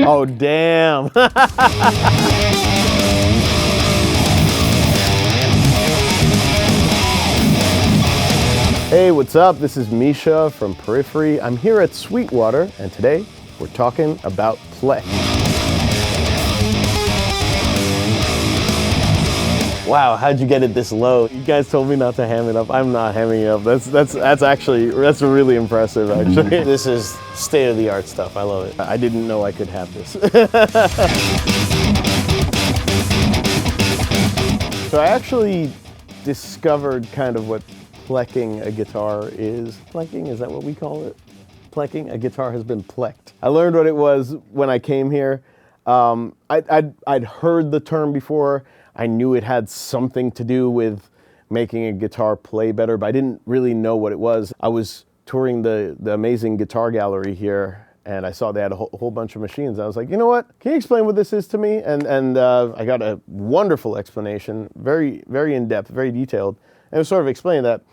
Oh, damn. Hey, what's up? This is Misha from Periphery. I'm here at Sweetwater, and today we're talking about Plek'd. Wow, how'd you get it this low? You guys told me not to ham it up. I'm not hamming it up. That's really impressive, actually. This is state-of-the-art stuff. I love it. I didn't know I could have this. So I actually discovered kind of what plecking a guitar is. Plecking, is that what we call it? Plecking? A guitar has been plecked. I learned what it was when I came here. I'd heard the term before. I knew it had something to do with making a guitar play better, but I didn't really know what it was. I was touring the amazing guitar gallery here, and I saw they had a whole bunch of machines. I was like, you know what? Can you explain what this is to me? And I got a wonderful explanation, very, very in-depth, very detailed. And it was sort of explaining that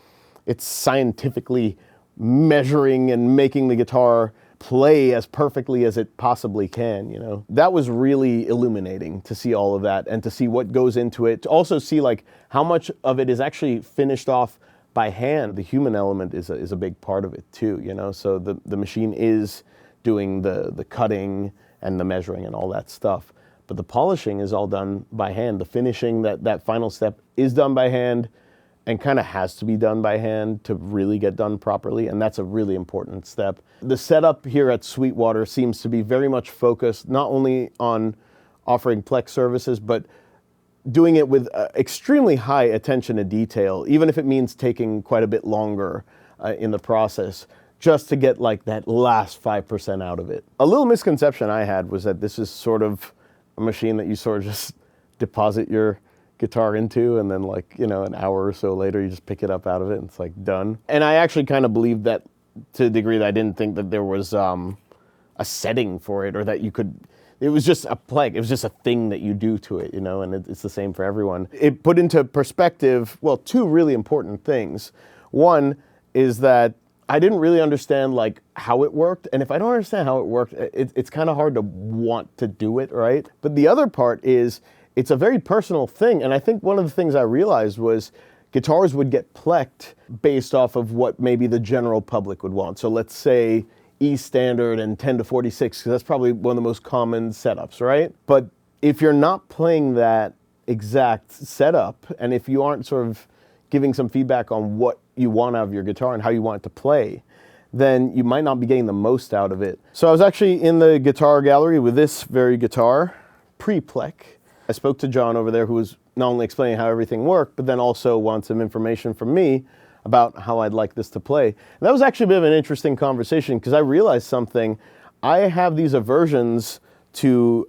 it's scientifically measuring and making the guitar play as perfectly as it possibly can, you know. That was really illuminating to see all of that and to see what goes into it. To also see like how much of it is actually finished off by hand. The human element is a big part of it too, you know. So the machine is doing the cutting and the measuring and all that stuff. But the polishing is all done by hand. The finishing, that final step is done by hand and kind of has to be done by hand to really get done properly, and that's a really important step. The setup here at Sweetwater seems to be very much focused not only on offering Plek'd services, but doing it with extremely high attention to detail, even if it means taking quite a bit longer in the process, just to get like that last 5% out of it. A little misconception I had was that this is sort of a machine that you sort of just deposit your guitar into, and then like, you know, an hour or so later you just pick it up out of it and it's like done. And I actually kind of believed that to a degree that I didn't think that there was a setting for it, or that you could, it was just a Plek'd, it was just a thing that you do to it, you know, and it's the same for everyone. It put into perspective, well, two really important things. One is that I didn't really understand like how it worked, and if I don't understand how it worked, it's kind of hard to want to do it, right? But the other part is it's a very personal thing, and I think one of the things I realized was guitars would get Plek'd based off of what maybe the general public would want. So let's say E standard and 10 to 46, because that's probably one of the most common setups, right? But if you're not playing that exact setup, and if you aren't sort of giving some feedback on what you want out of your guitar and how you want it to play, then you might not be getting the most out of it. So I was actually in the guitar gallery with this very guitar, pre-Plek'd. I spoke to John over there, who was not only explaining how everything worked, but then also wanted some information from me about how I'd like this to play. And that was actually a bit of an interesting conversation, because I realized something. I have these aversions to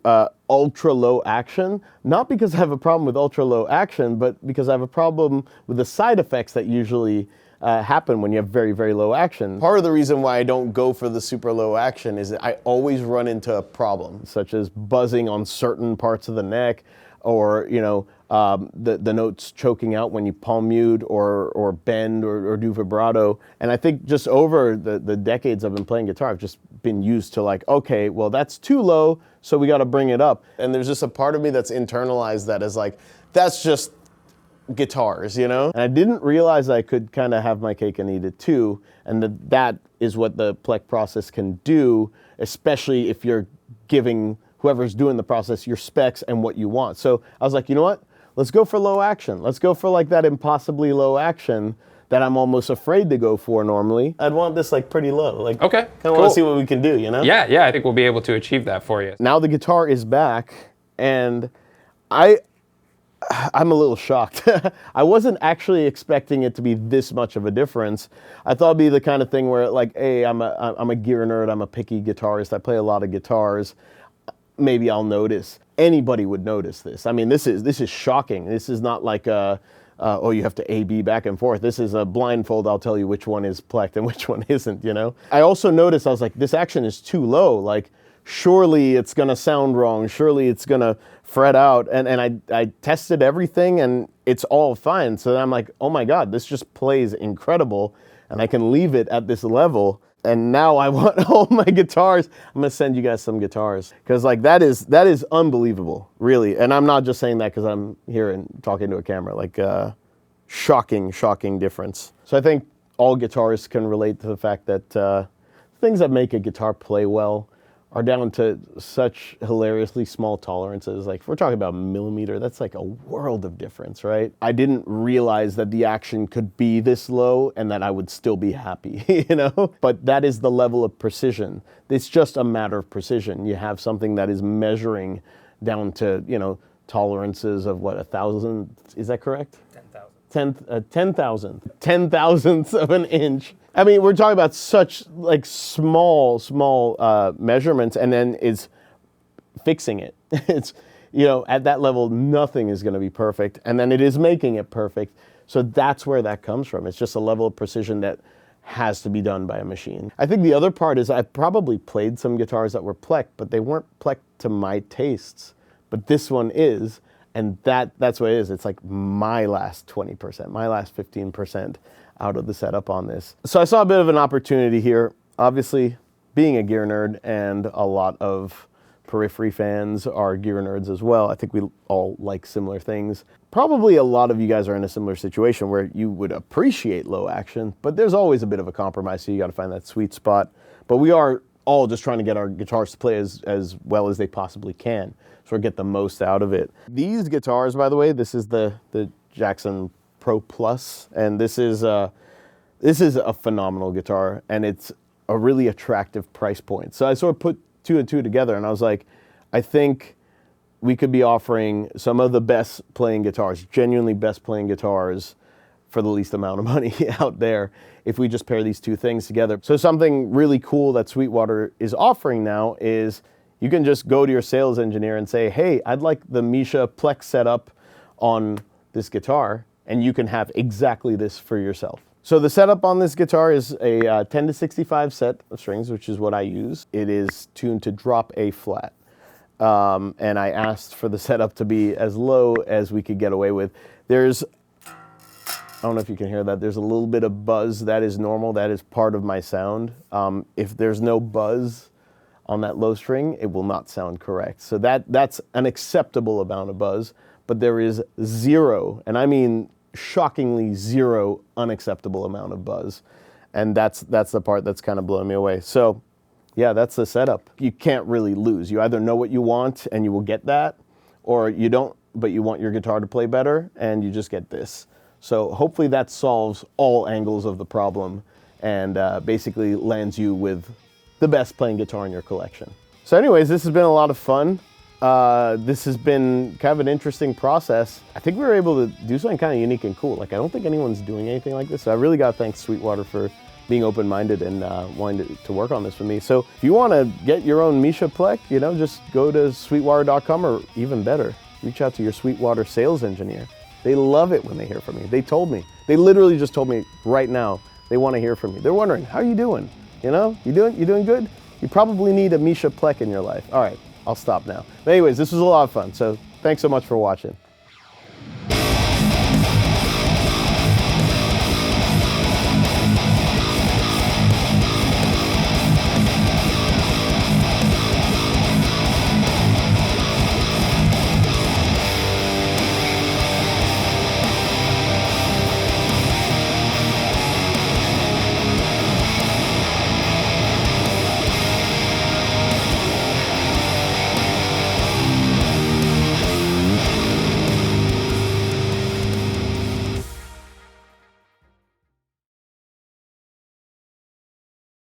ultra low action, not because I have a problem with ultra low action, but because I have a problem with the side effects that usually happen when you have very, very low action. Part of the reason why I don't go for the super low action is that I always run into a problem, such as buzzing on certain parts of the neck, or, you know, the notes choking out when you palm mute or bend or do vibrato. And I think just over the decades I've been playing guitar, I've just been used to like, okay, well that's too low, so we got to bring it up. And there's just a part of me that's internalized that as like, that's just guitars, you know? And I didn't realize I could kind of have my cake and eat it too, and that is what the Plek'd process can do, especially if you're giving whoever's doing the process your specs and what you want. So I was like, you know what? Let's go for low action. Let's go for like that impossibly low action that I'm almost afraid to go for normally. I'd want this like pretty low. Like, okay, kind of want to see what we can do, you know? Yeah, I think we'll be able to achieve that for you. Now the guitar is back, and I'm a little shocked. I wasn't actually expecting it to be this much of a difference. I thought it'd be the kind of thing where like, hey, I'm a gear nerd, I'm a picky guitarist, I play a lot of guitars. Maybe I'll notice. Anybody would notice this. I mean, this is shocking. This is not like oh, you have to A-B back and forth. This is a blindfold. I'll tell you which one is Plek'd and which one isn't, you know? I also noticed, I was like, this action is too low. Like, surely it's gonna sound wrong. Surely it's gonna fret out. And I tested everything and it's all fine. So then I'm like, oh my God, this just plays incredible. And I can leave it at this level. And now I want all my guitars. I'm gonna send you guys some guitars because like that is unbelievable, really. And I'm not just saying that because I'm here and talking to a camera. Like shocking difference. So I think all guitarists can relate to the fact that things that make a guitar play well are down to such hilariously small tolerances. Like if we're talking about millimeter, that's like a world of difference, right? I didn't realize that the action could be this low and that I would still be happy, you know? But that is the level of precision. It's just a matter of precision. You have something that is measuring down to, you know, tolerances of what, 1,000, is that correct? 10,000. 10,000ths of an inch. I mean, we're talking about such like small measurements, and then it's fixing it. It's, you know, at that level, nothing is going to be perfect, and then it is making it perfect. So that's where that comes from. It's just a level of precision that has to be done by a machine. I think the other part is I've probably played some guitars that were Plek'd, but they weren't Plek'd to my tastes. But this one is, and that's what it is. It's like my last 20%, my last 15% out of the setup on this. So I saw a bit of an opportunity here. Obviously, being a gear nerd, and a lot of Periphery fans are gear nerds as well. I think we all like similar things. Probably a lot of you guys are in a similar situation where you would appreciate low action, but there's always a bit of a compromise, so you gotta find that sweet spot. But we are all just trying to get our guitars to play as well as they possibly can, so get the most out of it. These guitars, by the way, this is the Jackson Pro Plus, and this is a phenomenal guitar, and it's a really attractive price point. So I sort of put two and two together, and I was like, I think we could be offering some of the best playing guitars, genuinely best playing guitars, for the least amount of money out there if we just pair these two things together. So something really cool that Sweetwater is offering now is you can just go to your sales engineer and say, hey, I'd like the Misha Plek'd setup on this guitar, and you can have exactly this for yourself. So the setup on this guitar is a 10 to 65 set of strings, which is what I use. It is tuned to drop A flat. And I asked for the setup to be as low as we could get away with. There's, I don't know if you can hear that, there's a little bit of buzz. That is normal, that is part of my sound. If there's no buzz on that low string, it will not sound correct. So that's an acceptable amount of buzz, but there is zero, and I mean shockingly zero, unacceptable amount of buzz. And that's the part that's kind of blowing me away. So yeah, that's the setup. You can't really lose. You either know what you want and you will get that, or you don't, but you want your guitar to play better and you just get this. So hopefully that solves all angles of the problem and basically lands you with the best playing guitar in your collection. So anyways, this has been a lot of fun. This has been kind of an interesting process. I think we were able to do something kind of unique and cool. Like, I don't think anyone's doing anything like this. So I really got to thank Sweetwater for being open-minded and wanting to work on this with me. So if you want to get your own Misha Plek'd, you know, just go to sweetwater.com, or even better, reach out to your Sweetwater sales engineer. They love it when they hear from me. They told me. They literally just told me right now they want to hear from me. They're wondering, how are you doing? You know, you doing good? You probably need a Misha Plek'd in your life. All right, I'll stop now. But anyways, this was a lot of fun, so thanks so much for watching.